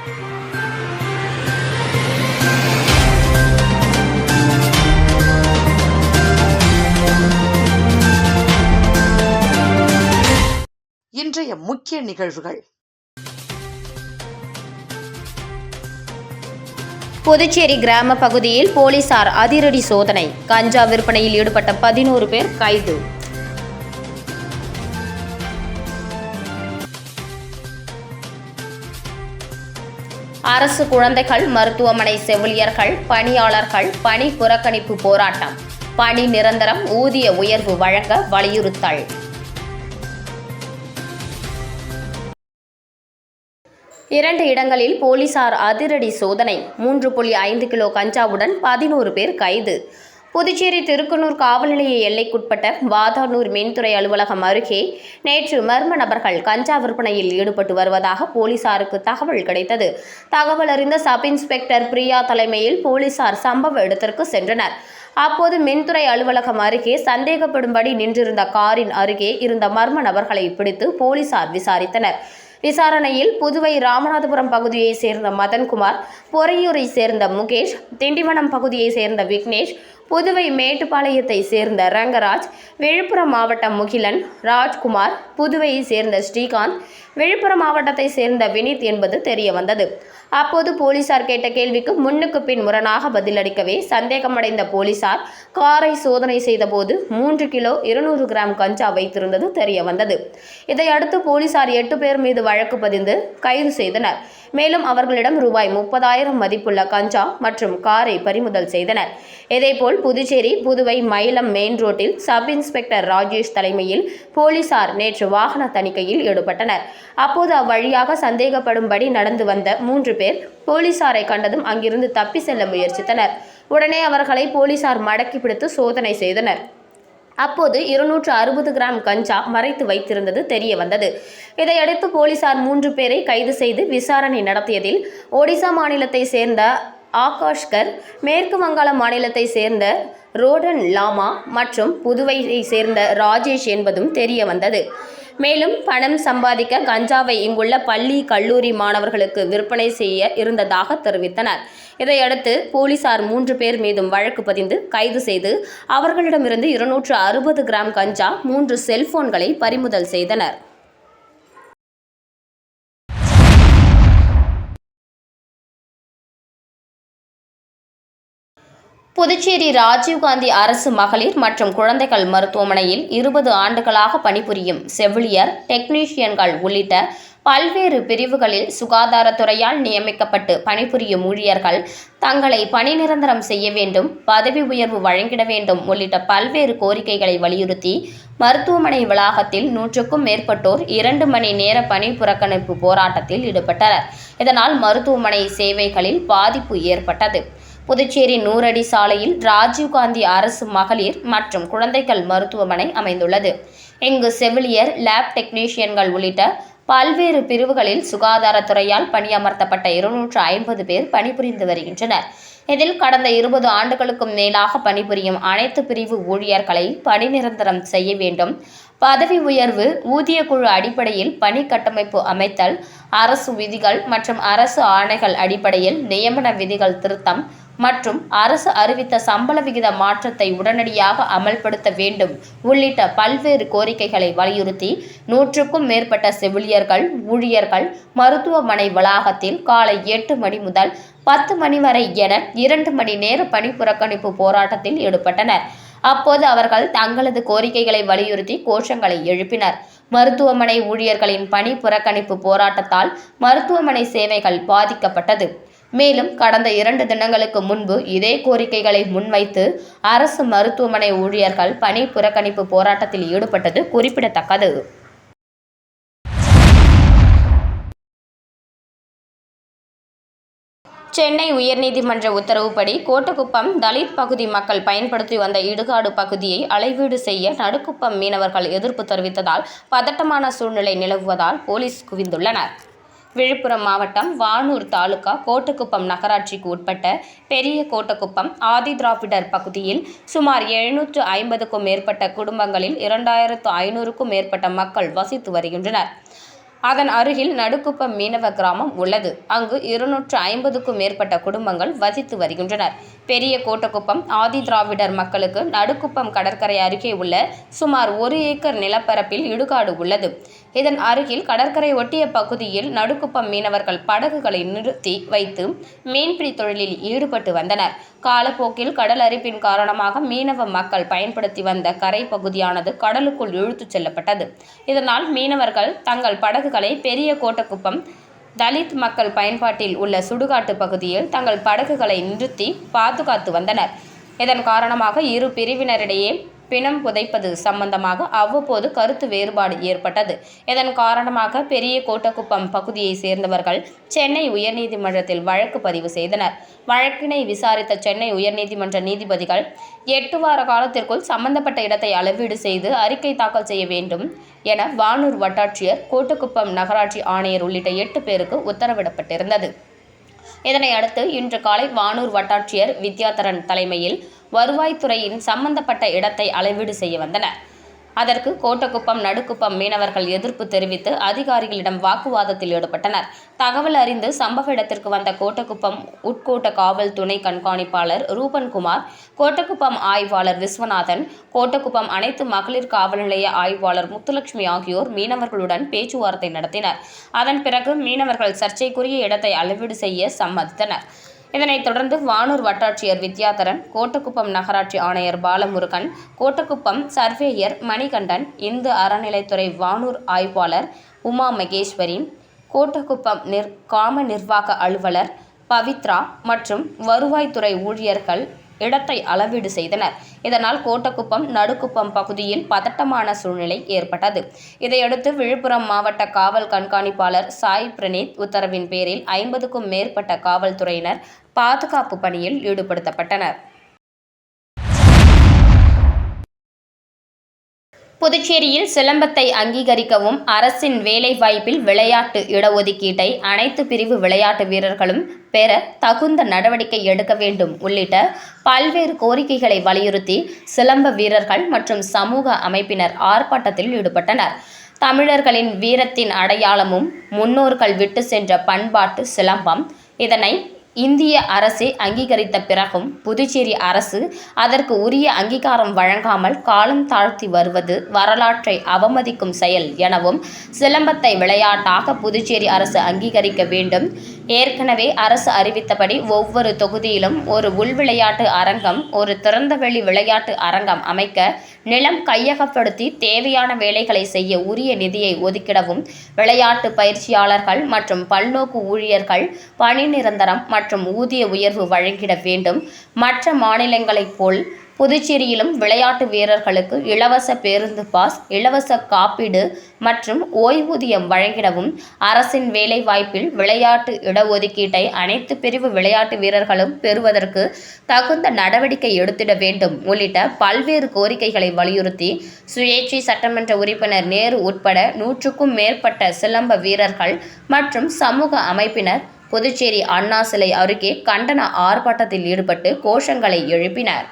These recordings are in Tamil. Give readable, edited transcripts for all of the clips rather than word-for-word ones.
இன்றைய முக்கிய நிகழ்வுகள். புதுச்சேரி கிராம பகுதியில் போலீசார் அதிரடி சோதனை. கஞ்சா விற்பனையில் ஈடுபட்ட 11 பேர் கைது. அரசு குழந்தைகள் மருத்துவமனை செவிலியர்கள், பணியாளர்கள் பணி புறக்கணிப்பு போராட்டம். பணி நிரந்தரம், ஊதிய உயர்வு வழங்க வலியுறுத்தல். இரண்டு இடங்களில் போலீசார் அதிரடி சோதனை. 3.5 கிலோ கஞ்சாவுடன் 11 பேர் கைது. புதுச்சேரி திருக்குன்னூர் காவல் நிலைய எல்லைக்குட்பட்ட வாதானூர் மின்துறை அலுவலகம் அருகே நேற்று மர்ம நபர்கள் கஞ்சா விற்பனையில் ஈடுபட்டு வருவதாக போலீசாருக்கு தகவல் கிடைத்தது. தகவல் அறிந்த சப் இன்ஸ்பெக்டர் பிரியா தலைமையில் போலீசார் சம்பவ இடத்திற்கு சென்றனர். அப்போது மின்துறை அலுவலகம் அருகே சந்தேகப்படும்படி நின்றிருந்த காரின் அருகே இருந்த மர்ம நபர்களை பிடித்து போலீசார் விசாரித்தனர். விசாரணையில் புதுவை ராமநாதபுரம் பகுதியை சேர்ந்த மதன்குமார், பொறையூரை சேர்ந்த முகேஷ், திண்டிவனம் பகுதியை சேர்ந்த விக்னேஷ், புதுவை மேட்டுப்பாளையத்தை சேர்ந்த ரங்கராஜ், விழுப்புரம் மாவட்டம் முகிலன், ராஜ்குமார், புதுவையை சேர்ந்த ஸ்ரீகாந்த், விழுப்புரம் மாவட்டத்தை சேர்ந்த வினித் என்பது தெரியவந்தது. அப்போது போலீசார் கேட்ட கேள்விக்கு முன்னுக்கு பின் முரணாக பதிலளிக்கவே சந்தேகமடைந்த போலீசார் காரை சோதனை செய்தபோது 3 கிலோ 200 கிராம் கஞ்சா வைத்திருந்தது தெரியவந்தது. இதையடுத்து போலீசார் 8 பேர் மீது வழக்கு பதிந்து கைது செய்தனர். மேலும் அவர்களிடம் ரூபாய் 30,000 மதிப்புள்ள கஞ்சா மற்றும் காரை பறிமுதல் செய்தனர். இதேபோல் புதுச்சேரி புதுவை மயிலம் மெயின் ரோட்டில் சப் இன்ஸ்பெக்டர் ராஜேஷ் தலைமையில் போலீசார் நேற்று வாகன தணிக்கையில் ஈடுபட்டனர். அப்போது அவ்வழியாக சந்தேகப்படும்படி நடந்து வந்த 3 பேர் போலீசாரை கண்டதும் அங்கிருந்து தப்பி செல்ல முயற்சித்தனர். உடனே அவர்களை போலீசார் மடக்கி பிடித்து சோதனை செய்தனர். அப்போது 260 கிராம் கஞ்சா மறைத்து வைத்திருந்தது தெரிய வந்தது. இதையடுத்து போலீசார் 3 பேரை கைது செய்து விசாரணை நடத்தியதில் ஒடிசா மாநிலத்தை சேர்ந்த ஆகாஷ்கர், மேற்கு வங்காள மாநிலத்தை சேர்ந்த ரோடன் லாமா மற்றும் புதுவையை சேர்ந்த ராஜேஷ் என்பதும் தெரிய வந்தது. மேலும் பணம் சம்பாதிக்க கஞ்சாவை இங்குள்ள பள்ளி, கல்லூரி மாணவர்களுக்கு விற்பனை செய்ய இருந்ததாக தெரிவித்தனர். இதையடுத்து போலீசார் 3 பேர் மீதும் வழக்கு பதிந்து கைது செய்து அவர்களிடமிருந்து 260 கிராம் கஞ்சா, 3 செல்போன்களை பறிமுதல் செய்தனர். புதுச்சேரி ராஜீவ்காந்தி அரசு மகளிர் மற்றும் குழந்தைகள் மருத்துவமனையில் 20 ஆண்டுகளாக பணிபுரியும் செவிலியர், டெக்னீஷியன்கள் உள்ளிட்ட பல்வேறு பிரிவுகளில் சுகாதாரத்துறையால் நியமிக்கப்பட்டு பணிபுரியும் ஊழியர்கள் தங்களை பணி நிரந்தரம் செய்ய வேண்டும், பதவி உயர்வு வழங்கிட வேண்டும் உள்ளிட்ட பல்வேறு கோரிக்கைகளை வலியுறுத்தி மருத்துவமனை வளாகத்தில் 100க்கும் மேற்பட்டோர் 2 மணி நேர பணி புறக்கணிப்பு போராட்டத்தில் ஈடுபட்டனர். இதனால் மருத்துவமனை சேவைகளில் பாதிப்பு ஏற்பட்டது. புதுச்சேரி 100 அடி சாலையில் ராஜீவ்காந்தி அரசு மகளிர் மற்றும் குழந்தைகள் மருத்துவமனை அமைந்துள்ளது. இங்கு செவிலியர், லேப் டெக்னீஷியன்கள் உள்ளிட்ட பல்வேறு பிரிவுகளில் சுகாதாரத்துறையால் பணியமர்த்தப்பட்ட 250 பேர் பணிபுரிந்து வருகின்றனர். இதில் கடந்த 20 ஆண்டுகளுக்கும் மேலாக பணிபுரியும் அனைத்து பிரிவு ஊழியர்களை பணி நிரந்தரம் செய்ய வேண்டும், பதவி உயர்வு, ஊதிய குழு அடிப்படையில் பணி கட்டமைப்பு அமைத்தல், அரசு விதிகள் மற்றும் அரசு ஆணைகள் அடிப்படையில் நியமன விதிகள் திருத்தம் மற்றும் அரசு அறிவித்த சம்பள விகித மாற்றத்தை உடனடியாக அமல்படுத்த வேண்டும் உள்ளிட்ட பல்வேறு கோரிக்கைகளை வலியுறுத்தி 100க்கும் மேற்பட்ட செவிலியர்கள், ஊழியர்கள் மருத்துவமனை வளாகத்தில் காலை 8 மணி முதல் 10 மணி வரை என 2 மணி நேர பணி புறக்கணிப்பு போராட்டத்தில் ஈடுபட்டனர். அப்போது அவர்கள் தங்களது கோரிக்கைகளை வலியுறுத்தி கோஷங்களை எழுப்பினர். மருத்துவமனை ஊழியர்களின் பணி புறக்கணிப்பு போராட்டத்தால் மருத்துவமனை சேவைகள் பாதிக்கப்பட்டது. மேலும் கடந்த 2 தினங்களுக்கு முன்பு இதே கோரிக்கைகளை முன்வைத்து அரசு மருத்துவமனை ஊழியர்கள் பணி புறக்கணிப்பு போராட்டத்தில் ஈடுபட்டது குறிப்பிடத்தக்கது. சென்னை உயர்நீதிமன்ற உத்தரவுப்படி கோட்டக்குப்பம் தலித் பகுதி மக்கள் பயன்படுத்தி வந்த இடுகாடு பகுதியை அளவீடு செய்ய நடுக்குப்பம் மீனவர்கள் எதிர்ப்பு தெரிவித்ததால் பதட்டமான சூழ்நிலை நிலவுவதால் போலீஸ் குவிந்துள்ளனர். விழுப்புரம் மாவட்டம் வானூர் தாலுகா கோட்டக்குப்பம் நகராட்சிக்கு உட்பட்ட பெரிய கோட்டக்குப்பம் ஆதி திராவிடர் பகுதியில் சுமார் 750க்கும் மேற்பட்ட குடும்பங்களில் 2500க்கும் மேற்பட்ட மக்கள் வசித்து வருகின்றனர். அதன் அருகில் நடுக்குப்பம் மீனவ கிராமம் உள்ளது. அங்கு 250க்கும் மேற்பட்ட குடும்பங்கள் வசித்து வருகின்றனர். பெரிய கோட்டக்குப்பம் ஆதி திராவிடர் மக்களுக்கு நடுக்குப்பம் கடற்கரை அருகே உள்ள சுமார் 1 ஏக்கர் நிலப்பரப்பில் இடுகாடு உள்ளது. இதன் அருகில் கடற்கரை ஒட்டிய பகுதியில் நடுக்குப்பம் மீனவர்கள் படகுகளை நிறுத்தி வைத்து மீன்பிடி தொழிலில் ஈடுபட்டு வந்தனர். காலப்போக்கில் கடல் அரிப்பின் காரணமாக மீனவ மக்கள் பயன்படுத்தி வந்த கரை பகுதியானது கடலுக்குள் இழுத்துச் செல்லப்பட்டது. இதனால் மீனவர்கள் தங்கள் படகுகளை பெரிய கோட்டக்குப்பம் தலித் மக்கள் பயன்பாட்டில் உள்ள சுடுகாட்டு பகுதியில் தங்கள் படகுகளை நிறுத்தி பாதுகாத்து வந்தனர். இதன் காரணமாக இரு பிரிவினரிடையே பிணம் புதைப்பது சம்பந்தமாக அவ்வப்போது கருத்து வேறுபாடு ஏற்பட்டது. இதன் காரணமாக பெரிய கோட்டக்குப்பம் பகுதியை சேர்ந்தவர்கள் சென்னை உயர்நீதிமன்றத்தில் வழக்கு பதிவு செய்தனர். வழக்கினை விசாரித்த சென்னை உயர்நீதிமன்ற நீதிபதிகள் 8 வார காலத்திற்குள் சம்பந்தப்பட்ட இடத்தை அளவீடு செய்து அறிக்கை தாக்கல் செய்ய வேண்டும் என வானூர் வட்டாட்சியர், கோட்டக்குப்பம் நகராட்சி ஆணையர் உள்ளிட்ட 8 பேருக்கு உத்தரவிடப்பட்டிருந்தது. இதனை அடுத்து இன்று காலை வானூர் வட்டாட்சியர் வித்யாதரன் தலைமையில் வருவாய்த்துறையின் சம்பந்தப்பட்ட இடத்தை அளவீடு செய்ய வந்தனர். அதற்கு கோட்டக்குப்பம் நடுக்குப்பம் மீனவர்கள் எதிர்ப்பு தெரிவித்து அதிகாரிகளிடம் வாக்குவாதத்தில் ஈடுபட்டனர். தகவல் அறிந்து சம்பவ இடத்திற்கு வந்த கோட்டக்குப்பம் உட்கோட்ட காவல் துணை கண்காணிப்பாளர் ரூபன்குமார், கோட்டக்குப்பம் ஆய்வாளர் விஸ்வநாதன், கோட்டக்குப்பம் அனைத்து மகளிர் காவல் நிலைய ஆய்வாளர் முத்துலட்சுமி ஆகியோர் மீனவர்களுடன் பேச்சுவார்த்தை நடத்தினர். அதன் பிறகு மீனவர்கள் சர்ச்சைக்குரிய இடத்தை அளவீடு செய்ய சம்மதித்தனர். இதனைத் தொடர்ந்து வானூர் வட்டாட்சியர் வித்யாதரன், கோட்டக்குப்பம் நகராட்சி ஆணையர் பாலமுருகன், கோட்டக்குப்பம் சர்வேயர் மணிகண்டன், இந்து அறநிலைத்துறை வானூர் ஆய்வாளர் உமா மகேஸ்வரி, கோட்டக்குப்பம் காம நிர்வாக அலுவலர் பவித்ரா மற்றும் வருவாய்த்துறை ஊழியர்கள் இடத்தை அளவீடு செய்தனர். இதனால் கோட்டக்குப்பம் நடுக்குப்பம் பகுதியில் பதட்டமான சூழ்நிலை ஏற்பட்டது. இதையடுத்து விழுப்புரம் மாவட்ட காவல் கண்காணிப்பாளர் சாய் பிரணீத் உத்தரவின் பேரில் 50க்கும் மேற்பட்ட காவல்துறையினர் பாதுகாப்பு பணியில் ஈடுபடுத்தப்பட்டனர். புதுச்சேரியில் சிலம்பத்தை அங்கீகரிக்கவும், அரசின் வேலைவாய்ப்பில் விளையாட்டு இடஒதுக்கீட்டை அனைத்து பிரிவு விளையாட்டு வீரர்களும் பெற தகுந்த நடவடிக்கை எடுக்க வேண்டும் உள்ளிட்ட பல்வேறு கோரிக்கைகளை வலியுறுத்தி சிலம்ப வீரர்கள் மற்றும் சமூக அமைப்பினர் ஆர்ப்பாட்டத்தில் ஈடுபட்டனர். தமிழர்களின் வீரத்தின் அடையாளமும் முன்னோர்கள் விட்டு சென்ற பண்பாட்டு சிலம்பம். இதனை இந்திய அரசே அங்கீகரித்த பிறகும் புதுச்சேரி அரசு அதற்கு உரிய அங்கீகாரம் வழங்காமல் காலம் தாழ்த்தி வருவது வரலாற்றை அவமதிக்கும் செயல் எனவும், சிலம்பத்தை விளையாட்டாக புதுச்சேரி அரசு அங்கீகரிக்க வேண்டும். ஏற்கனவே அரசு அறிவித்தபடி ஒவ்வொரு தொகுதியிலும் ஒரு உள்விளையாட்டு அரங்கம், ஒரு திறந்தவெளி விளையாட்டு அரங்கம் அமைக்க நிலம் கையகப்படுத்தி தேவையான வேலைகளை செய்ய உரிய நிதியை ஒதுக்கிடவும், விளையாட்டு பயிற்சியாளர்கள் மற்றும் பல்நோக்கு ஊழியர்கள் பணி நிரந்தரம் மற்றும் ஊதிய உயர்வு வழங்கிட வேண்டும். மற்ற மாநிலங்களைப் போல் புதுச்சேரியிலும் விளையாட்டு வீரர்களுக்கு இலவச பேருந்து பாஸ், இலவச காப்பீடு மற்றும் ஓய்வூதியம் வழங்கிடவும், அரசின் வேலைவாய்ப்பில் விளையாட்டு இடஒதுக்கீட்டை அனைத்து பிரிவு விளையாட்டு வீரர்களும் பெறுவதற்கு தகுந்த நடவடிக்கை எடுத்திட வேண்டும் உள்ளிட்ட பல்வேறு கோரிக்கைகளை வலியுறுத்தி சுயேட்சை சட்டமன்ற உறுப்பினர் நேரு உட்பட 100க்கும் மேற்பட்ட சிலம்ப வீரர்கள் மற்றும் சமூக அமைப்பினர் புதுச்சேரி அண்ணா சிலை அருகே கண்டன ஆர்ப்பாட்டத்தில் ஈடுபட்டு கோஷங்களை எழுப்பினர்.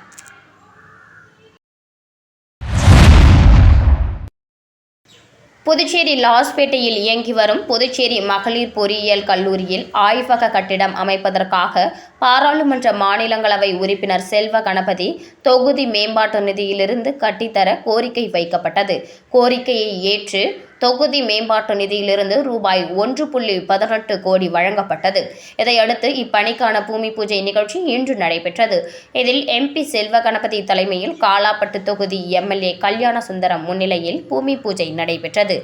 புதுச்சேரி லாஸ்பேட்டையில் இயங்கி வரும் புதுச்சேரி மகளிர் பொறியியல் கல்லூரியில் ஆய்வக கட்டிடம் அமைப்பதற்காக பாராளுமன்ற மாநிலங்களவை உறுப்பினர் செல்வ கணபதி தொகுதி மேம்பாட்டு நிதியிலிருந்து கட்டித்தர கோரிக்கை வைக்கப்பட்டது. கோரிக்கையை ஏற்று தொகுதி மேம்பாட்டு நிதியிலிருந்து ரூபாய் 1.18 கோடி வழங்கப்பட்டது. இதையடுத்து இப்பணிக்கான பூமி பூஜை நிகழ்ச்சி இன்று நடைபெற்றது. இதில் MP செல்வ கணபதி தலைமையில் காலாப்பட்டு தொகுதி MLA கல்யாண சுந்தரம் முன்னிலையில் பூமி பூஜை நடைபெற்றது.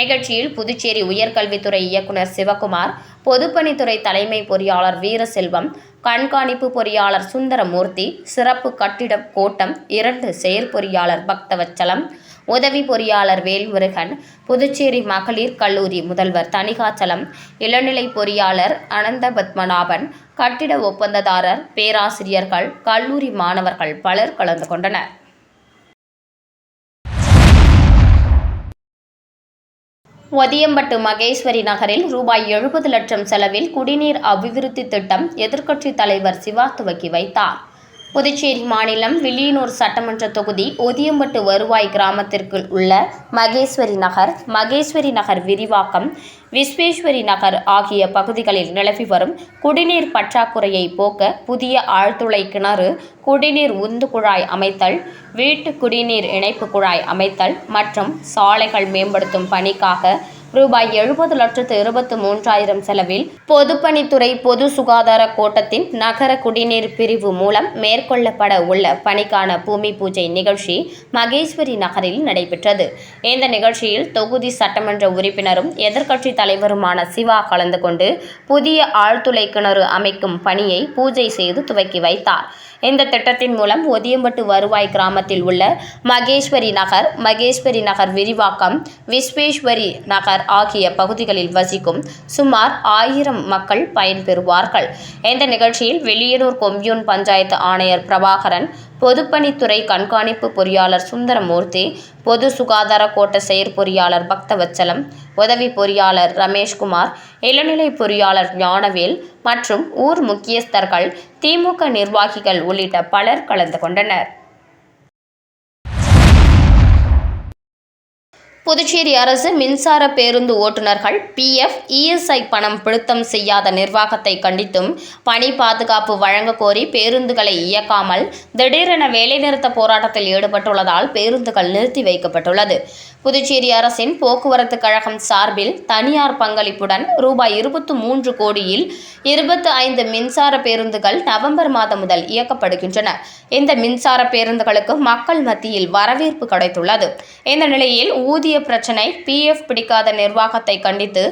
நிகழ்ச்சியில் புதுச்சேரி உயர்கல்வித்துறை இயக்குனர் சிவகுமார், பொதுப்பணித்துறை தலைமை பொறியாளர் வீரசெல்வம், கண்காணிப்பு பொறியாளர் சுந்தரமூர்த்தி, சிறப்பு கட்டிடம் கோட்டம் 2 செயற்பொறியாளர் பக்தவச்சலம், உதவி பொறியாளர் வேல்முருகன், புதுச்சேரி மகளிர் கல்லூரி முதல்வர் தணிகாச்சலம், இளநிலை பொறியாளர் அனந்தபத்மநாபன், கட்டிட ஒப்பந்ததாரர், பேராசிரியர்கள், கல்லூரி மாணவர்கள் பலர் கலந்து கொண்டனர். ஒதியம்பட்டு மகேஸ்வரி நகரில் ரூபாய் 70 லட்சம் செலவில் குடிநீர் அபிவிருத்தி திட்டம் எதிர்க்கட்சித் தலைவர் சிவா துவக்கி வைத்தார். புதுச்சேரி மாநிலம் வில்லியனூர் சட்டமன்ற தொகுதி ஒதியம்பட்டு வருவாய் கிராமத்திற்கு உள்ள மகேஸ்வரி நகர் விரிவாக்கம், விஸ்வேஸ்வரி நகர் ஆகிய பகுதிகளில் நிலவி வரும் குடிநீர் பற்றாக்குறையை போக்க புதிய ஆழ்துளை கிணறு, குடிநீர் உந்து குழாய் அமைத்தல், வீட்டு குடிநீர் இணைப்பு குழாய் அமைத்தல் மற்றும் சாலைகள் மேம்படுத்தும் பணிக்காக ரூபாய் 70,23,000 செலவில் பொதுப்பணித்துறை பொது சுகாதார கோட்டத்தின் நகர குடிநீர் பிரிவு மூலம் மேற்கொள்ளப்பட உள்ள பணிக்கான பூமி பூஜை நிகழ்ச்சி மகேஸ்வரி நகரில் நடைபெற்றது. இந்த நிகழ்ச்சியில் தொகுதி சட்டமன்ற உறுப்பினரும் எதிர்க்கட்சித் தலைவருமான சிவா கலந்து கொண்டு புதிய ஆழ்துளை கிணறு அமைக்கும் பணியை பூஜை செய்து துவக்கி வைத்தார். இந்த திட்டத்தின் மூலம் ஒதியம்பட்டு வருவாய் கிராமத்தில் உள்ள மகேஸ்வரி நகர் விரிவாக்கம், விஸ்வேஸ்வரி நகர் ஆகிய பகுதிகளில் வசிக்கும் சுமார் 1000 மக்கள் பயன்பெறுவார்கள். இந்த நிகழ்ச்சியில் வில்லியனூர் கொம்யூன் பஞ்சாயத்து ஆணையர் பிரபாகரன், பொதுப்பணித்துறை கண்காணிப்பு பொறியாளர் சுந்தரமூர்த்தி, பொது சுகாதார கோட்ட செயற்பொறியாளர் பக்தவச்சலம், உதவி பொறியாளர் ரமேஷ்குமார், இளநிலை பொறியாளர் ஞானவேல் மற்றும் ஊர் முக்கியஸ்தர்கள், திமுக நிர்வாகிகள் உள்ளிட்ட பலர் கலந்து கொண்டனர். புதுச்சேரி அரசு மின்சார பேருந்து ஓட்டுநர்கள் PF, ESI பணம் பிடித்தம் செய்யாத நிர்வாகத்தை கண்டித்தும் பணி பாதுகாப்பு வழங்க கோரி பேருந்துகளை இயக்காமல் திடீரென வேலைநிறுத்த போராட்டத்தில் ஈடுபட்டுள்ளதால் பேருந்துகள் நிறுத்தி வைக்கப்பட்டுள்ளது. புதுச்சேரி அரசின் போக்குவரத்து கழகம் சார்பில் தனியார் பங்களிப்புடன் ரூபாய் 23 கோடியில் 25 மின்சார பேருந்துகள் நவம்பர் மாதம் முதல் இயக்கப்படுகின்றன. இந்த மின்சார பேருந்துகளுக்கு மக்கள் மத்தியில் வரவேற்பு கிடைத்துள்ளது. இந்த நிலையில் ஊதிய பிரச்சினை, PF பிடிக்காத நிர்வாகத்தை கண்டித்து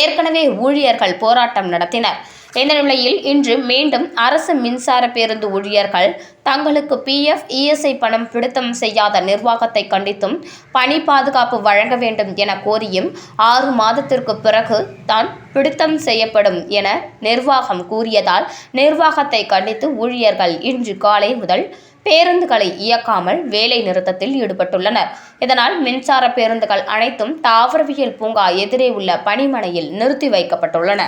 ஏற்கனவே ஊழியர்கள் போராட்டம் நடத்தினர். இந்த நிலையில் இன்று மீண்டும் அரசு மின்சார பேருந்து ஊழியர்கள் தங்களுக்கு PF, ESI பணம் பிடித்தம் செய்யாத நிர்வாகத்தை கண்டித்தும் பணி பாதுகாப்பு வழங்க வேண்டும் என கோரியும் 6 மாதத்திற்கு பிறகு தான் பிடித்தம் செய்யப்படும் என நிர்வாகம் கூறியதால் நிர்வாகத்தை கண்டித்து ஊழியர்கள் இன்று காலை முதல் பேருந்துகளை இயக்காமல் வேலை நிறுத்தத்தில் ஈடுபட்டுள்ளனர். இதனால் மின்சார பேருந்துகள் அனைத்தும் தாவரவியல் பூங்கா எதிரே உள்ள பணிமனையில் நிறுத்தி வைக்கப்பட்டுள்ளன.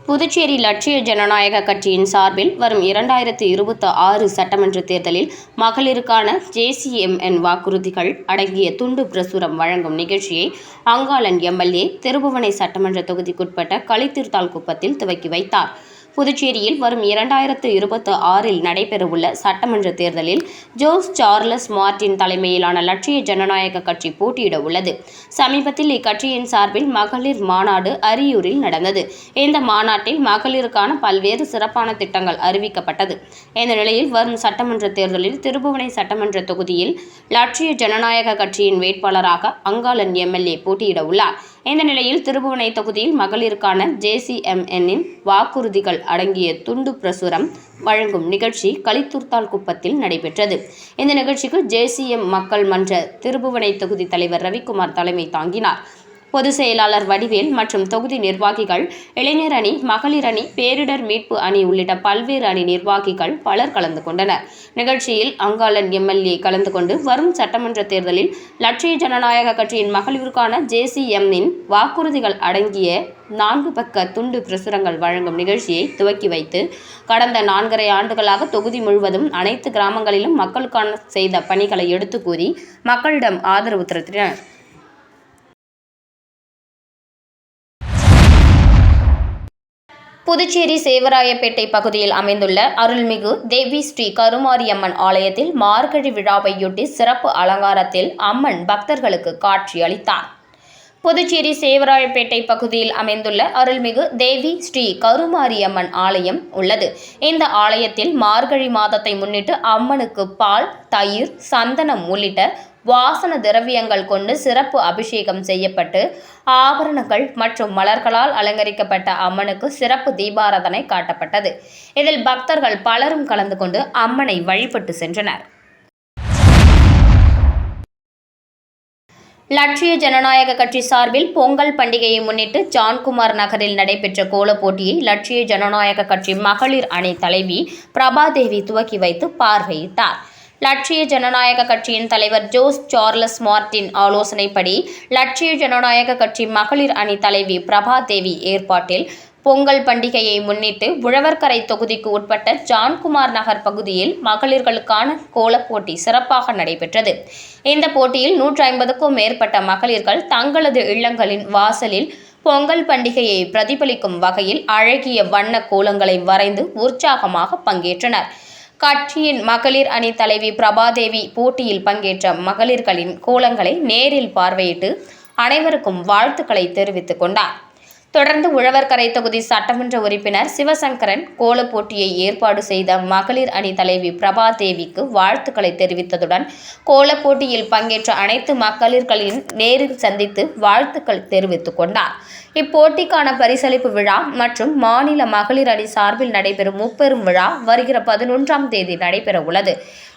புதுச்சேரி லட்சிய ஜனநாயக கட்சியின் சார்பில் வரும் 2026 சட்டமன்ற தேர்தலில் மகளிருக்கான JCMN வாக்குறுதிகள் அடங்கிய துண்டு பிரசுரம் வழங்கும் நிகழ்ச்சியை அங்காளன் MLA திருபுவனை சட்டமன்ற தொகுதிக்குட்பட்ட களித்தீர்த்தால்குப்பத்தில் துவக்கி வைத்தார். புதுச்சேரியில் வரும் 2026 நடைபெறவுள்ள சட்டமன்ற தேர்தலில் ஜோஸ் சார்லஸ் மார்டின் தலைமையிலான லட்சிய ஜனநாயக கட்சி போட்டியிட உள்ளது. சமீபத்தில் இக்கட்சியின் சார்பில் மகளிர் மாநாடு அரியூரில் நடந்தது. இந்த மாநாட்டில் மகளிருக்கான பல்வேறு சிறப்பான திட்டங்கள் அறிவிக்கப்பட்டது. இந்த நிலையில் வரும் சட்டமன்ற தேர்தலில் திருபுவனை சட்டமன்ற தொகுதியில் லட்சிய ஜனநாயக கட்சியின் வேட்பாளராக அங்காளன் MLA போட்டியிட உள்ளார். இந்த நிலையில் திருபுவனை தொகுதியில் மகளிருக்கான JCMN-இன் வாக்குறுதிகள் அடங்கிய துண்டு பிரசுரம் வழங்கும் நிகழ்ச்சி களித்தூர்த்தால்குப்பத்தில் நடைபெற்றது. இந்த நிகழ்ச்சிக்கு JCM மக்கள் மன்ற திருபுவனை தொகுதி தலைவர் ரவிக்குமார் தலைமை தாங்கினார். பொதுச் செயலாளர் வடிவேல் மற்றும் தொகுதி நிர்வாகிகள், இளைஞர் அணி, மகளிர் அணி, பேரிடர் மீட்பு அணி உள்ளிட்ட பல்வேறு அணி நிர்வாகிகள் பலர் கலந்து கொண்டனர். நிகழ்ச்சியில் அங்காளன் MLA கலந்து கொண்டு வரும் சட்டமன்ற தேர்தலில் லட்சிய ஜனநாயக கட்சியின் மகளிருக்கான JCM-இன் வாக்குறுதிகள் அடங்கிய 4 பக்க துண்டு பிரசுரங்கள் வழங்கும் நிகழ்ச்சியை துவக்கி வைத்து கடந்த 4.5 ஆண்டுகளாக தொகுதி முழுவதும் அனைத்து கிராமங்களிலும் மக்களுக்கான செய்த பணிகளை எடுத்து கூறி மக்களிடம் ஆதரவு திரட்டினர். புதுச்சேரி சேவராயப்பேட்டை பகுதியில் அமைந்துள்ள அருள்மிகு தேவி ஸ்ரீ கருமாரியம்மன் ஆலயத்தில் மார்கழி விழாவையொட்டி சிறப்பு அலங்காரத்தில் அம்மன் பக்தர்களுக்கு காட்சி அளித்தார். புதுச்சேரி சேவராயப்பேட்டை பகுதியில் அமைந்துள்ள அருள்மிகு தேவி ஸ்ரீ கருமாரியம்மன் ஆலயம் உள்ளது. இந்த ஆலயத்தில் மார்கழி மாதத்தை முன்னிட்டு அம்மனுக்கு பால், தயிர், சந்தனம் உள்ளிட்ட வாசன திரவியங்கள் கொண்டு சிறப்பு அபிஷேகம் செய்யப்பட்டு ஆபரணங்கள் மற்றும் மலர்களால் அலங்கரிக்கப்பட்ட அம்மனுக்கு சிறப்பு தீபாராதனை காட்டப்பட்டது. இதில் பக்தர்கள் பலரும் கலந்து கொண்டு அம்மனை வழிபட்டு சென்றனர். லட்சிய ஜனநாயக கட்சி சார்பில் பொங்கல் பண்டிகையை முன்னிட்டு ஜான்குமார் நகரில் நடைபெற்ற கோலப் போட்டியை லட்சிய ஜனநாயக கட்சி மகளிர் அணி தலைவி பிரபாதேவி துவக்கி வைத்து பார்வையிட்டார். லட்சிய ஜனநாயக கட்சியின் தலைவர் ஜோஸ் சார்லஸ் மார்டின் ஆலோசனைப்படி லட்சிய ஜனநாயக கட்சி மகளிர் அணி தலைவி பிரபா தேவி ஏற்பாட்டில் பொங்கல் பண்டிகையை முன்னிட்டு உழவர்கரை தொகுதிக்கு உட்பட்ட ஜான்குமார் நகர் பகுதியில் மகளிர்களுக்கான கோலப் போட்டி சிறப்பாக நடைபெற்றது. இந்த போட்டியில் 150க்கும் மேற்பட்ட மகளிர்கள் தங்களது இல்லங்களின் வாசலில் பொங்கல் பண்டிகையை பிரதிபலிக்கும் வகையில் அழகிய வண்ண கோலங்களை வரைந்து உற்சாகமாக பங்கேற்றனர். கட்சியின் மகளிர் அணி தலைவி பிரபாதேவி போட்டியில் பங்கேற்ற மகளிர்களின் கோலங்களை நேரில் பார்வையிட்டு அனைவருக்கும் வாழ்த்துக்களை தெரிவித்துக் கொண்டார். தொடர்ந்து உழவர்கரை தொகுதி சட்டமன்ற உறுப்பினர் சிவசங்கரன் கோலப் போட்டியை ஏற்பாடு செய்த மகளிர் அணி தலைவி பிரபா தேவிக்கு வாழ்த்துக்களை தெரிவித்ததுடன் கோலப் போட்டியில் பங்கேற்ற அனைத்து மகளிர்களின் நேரில் சந்தித்து வாழ்த்துக்கள் தெரிவித்துக் கொண்டார். இப்போட்டிக்கான பரிசளிப்பு விழா மற்றும் மாநில மகளிர் அணி சார்பில் நடைபெறும் முப்பெரும் விழா வருகிற 11ஆம் தேதி நடைபெற உள்ளது.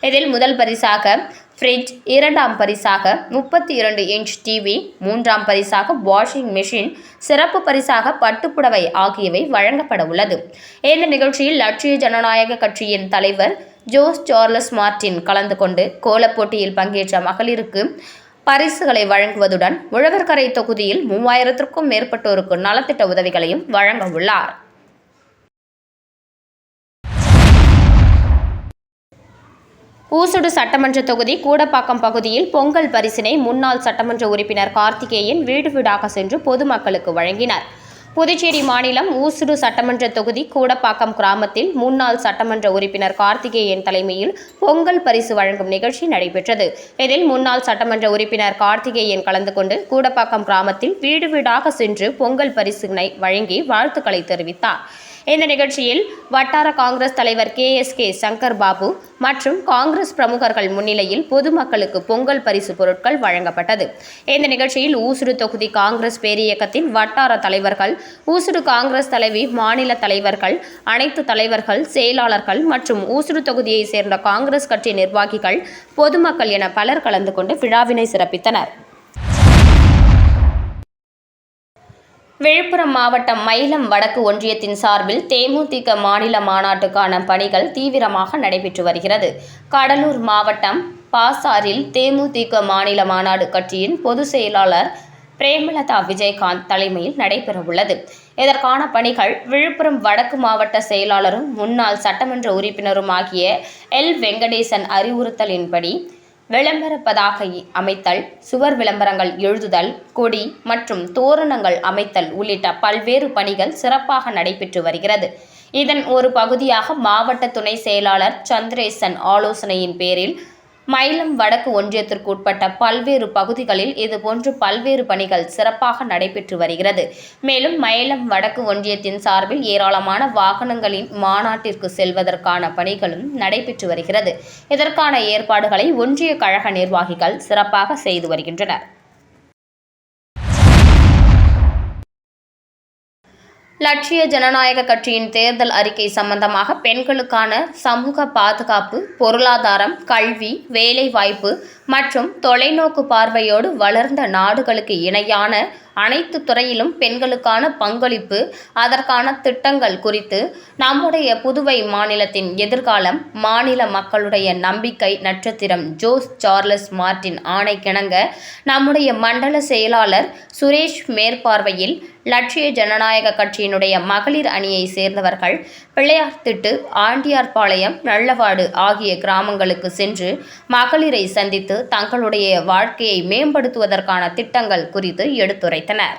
இதில் முதல் பரிசாக ஃப்ரிட்ஜ், 2ஆம் பரிசாக 32 இன்ச் டிவி, 3ஆம் பரிசாக வாஷிங் மெஷின், சிறப்பு பரிசாக பட்டுப்புடவை ஆகியவை வழங்கப்பட உள்ளது. இந்த நிகழ்ச்சியில் லட்சிய ஜனநாயக கட்சியின் தலைவர் ஜோஸ் சார்லஸ் மார்டின் கலந்து கொண்டு கோலப் போட்டியில் பங்கேற்ற மகளிருக்கு பரிசுகளை வழங்குவதுடன் உழவர்கரை தொகுதியில் 3000க்கும் மேற்பட்டோருக்கு நலத்திட்ட உதவிகளையும் வழங்க உள்ளார். ஊசுடு சட்டமன்ற தொகுதி கூடப்பாக்கம் பகுதியில் பொங்கல் பரிசினை முன்னாள் சட்டமன்ற உறுப்பினர் கார்த்திகேயன் வீடு வீடாக சென்று பொதுமக்களுக்கு வழங்கினார். புதுச்சேரி மாநிலம் ஊசுடு சட்டமன்ற தொகுதி கூடப்பாக்கம் கிராமத்தில் முன்னாள் சட்டமன்ற உறுப்பினர் கார்த்திகேயன் தலைமையில் பொங்கல் பரிசு வழங்கும் நிகழ்ச்சி நடைபெற்றது. இதில் முன்னாள் சட்டமன்ற உறுப்பினர் கார்த்திகேயன் கலந்து கொண்டு கூடப்பாக்கம் கிராமத்தில் வீடு வீடாக சென்று பொங்கல் பரிசினை வழங்கி வாழ்த்துக்களை தெரிவித்தார். இந்த நிகழ்ச்சியில் வட்டார காங்கிரஸ் தலைவர் KSK சங்கர் பாபு மற்றும் காங்கிரஸ் பிரமுகர்கள் முன்னிலையில் பொதுமக்களுக்கு பொங்கல் பரிசு பொருட்கள் வழங்கப்பட்டது. இந்த நிகழ்ச்சியில் ஊசுடு தொகுதி காங்கிரஸ் பேரியக்கத்தின் வட்டார தலைவர்கள், ஊசுடு காங்கிரஸ் தலைவி, மாநில தலைவர்கள், அனைத்து தலைவர்கள், செயலாளர்கள் மற்றும் ஊசுடு தொகுதியை சேர்ந்த காங்கிரஸ் கட்சி நிர்வாகிகள், பொதுமக்கள் என பலர் கலந்து கொண்டு விழாவினை சிறப்பித்தனர். விழுப்புரம் மாவட்டம் மயிலம் வடக்கு ஒன்றியத்தின் சார்பில் தேமுதிக மாநில மாநாட்டுக்கான பணிகள் தீவிரமாக நடைபெற்று வருகிறது. கடலூர் மாவட்டம் பாசாரில் தேமுதிக மாநில மாநாடு கட்சியின் பொதுச் செயலாளர் பிரேமலதா விஜயகாந்த் தலைமையில் நடைபெறவுள்ளது. இதற்கான பணிகள் விழுப்புரம் வடக்கு மாவட்ட செயலாளரும் முன்னாள் சட்டமன்ற உறுப்பினரும் ஆகிய L. வெங்கடேசன் அறிவுறுத்தலின்படி விளம்பர பதாகை அமைத்தல், சுவர் விளம்பரங்கள் எழுதுதல், கொடி மற்றும் தோரணங்கள் அமைத்தல் உள்ளிட்ட பல்வேறு பணிகள் சிறப்பாக நடைபெற்று வருகிறது. இதன் ஒரு பகுதியாக மாவட்ட துணை செயலாளர் சந்திரேசன் ஆலோசனையின் பேரில் மயிலம் வடக்கு ஒன்றியத்திற்கு உட்பட்ட பல்வேறு பகுதிகளில் இதுபோன்று பல்வேறு பணிகள் சிறப்பாக நடைபெற்று வருகிறது. மேலும் மயிலம் வடக்கு ஒன்றியத்தின் சார்பில் ஏராளமான வாகனங்களின் மாநாட்டிற்கு செல்வதற்கான பணிகளும் நடைபெற்று வருகிறது. இதற்கான ஏற்பாடுகளை ஒன்றிய கழக நிர்வாகிகள் சிறப்பாக செய்து வருகின்றனர். லட்சிய ஜனநாயக கட்சியின் தேர்தல் அறிக்கை சம்பந்தமாக பெண்களுக்கான சமூக பாதுகாப்பு, பொருளாதாரம், கல்வி, வேலைவாய்ப்பு மற்றும் தொலைநோக்கு பார்வையோடு வளர்ந்த நாடுகளுக்கு இணையான அனைத்து துறையிலும் பெண்களுக்கான பங்களிப்பு, அதற்கான திட்டங்கள் குறித்து நம்முடைய புதுவை மாநிலத்தின் எதிர்காலம், மாநில மக்களுடைய நம்பிக்கை நட்சத்திரம் ஜோஸ் சார்லஸ் மார்டின் ஆணைக்கிணங்க நம்முடைய மண்டல செயலாளர் சுரேஷ் மேற்பார்வையில் லட்சிய ஜனநாயக கட்சியினுடைய மகளிர் அணியை சேர்ந்தவர்கள் பிள்ளையார்திட்டு, ஆண்டியார்பாளையம், நல்லவாடு ஆகிய கிராமங்களுக்கு சென்று மகளிரை சந்தித்து தங்களுடைய வாழ்க்கையை மேம்படுத்துவதற்கான திட்டங்கள் குறித்து எடுத்துரைத்தனர்.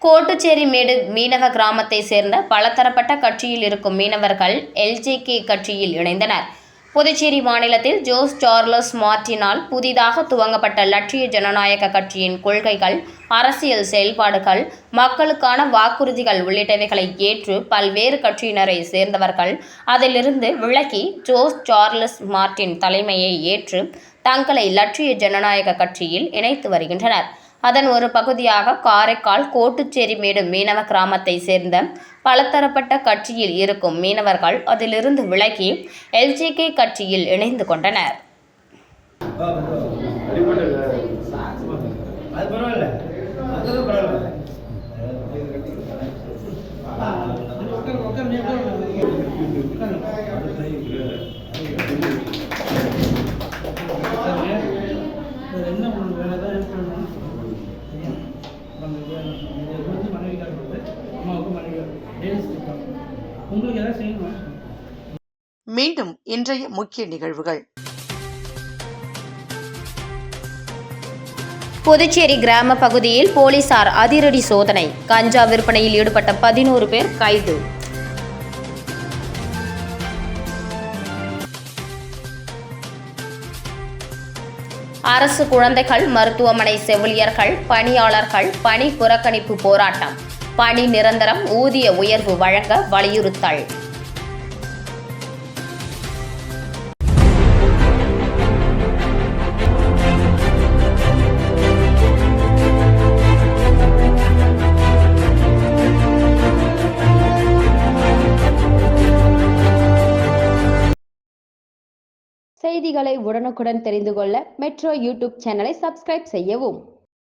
கோட்டுச்சேரிமேடு மீனவ கிராமத்தை சேர்ந்த பலதரப்பட்ட கட்சியில் இருக்கும் மீனவர்கள் LJK கட்சியில் இணைந்தனர். புதுச்சேரி மாநிலத்தில் ஜோஸ் சார்லஸ் மார்டினால் புதிதாக துவங்கப்பட்ட லட்சிய ஜனநாயக கட்சியின் கொள்கைகள், அரசியல் செயல்பாடுகள், மக்களுக்கான வாக்குறுதிகள் உள்ளிட்டவைகளை ஏற்று பல்வேறு கட்சியினரை சேர்ந்தவர்கள் அதிலிருந்து விலகி ஜோஸ் சார்லஸ் மார்டின் தலைமையை ஏற்று தங்களை லட்சிய ஜனநாயக கட்சியில் இணைத்து வருகின்றனர். அதன் ஒரு பகுதியாக காரைக்கால் கோட்டுச்சேரிமேடு மீனவ கிராமத்தை சேர்ந்த பலதரப்பட்ட கட்சியில் இருக்கும் மீனவர்கள் அதிலிருந்து விலகி LJK கட்சியில் இணைந்து கொண்டனர். மீண்டும் இன்றைய முக்கிய நிகழ்வுகள். புதுச்சேரி கிராம பகுதியில் போலீசார் அதிரடி சோதனை. கஞ்சா விற்பனையில் ஈடுபட்ட 11 பேர் கைது. அரசு குழந்தைகள் மருத்துவமனை செவிலியர்கள் பணியாளர்கள் பணி புறக்கணிப்பு போராட்டம். பணி நிரந்தரம், ஊதிய உயர்வு வழங்க வலியுறுத்தல். செய்திகளை உடனுக்குடன் தெரிந்து கொள்ள மெட்ரோ யூடியூப் சேனலை சப்ஸ்கிரைப் செய்யவும்.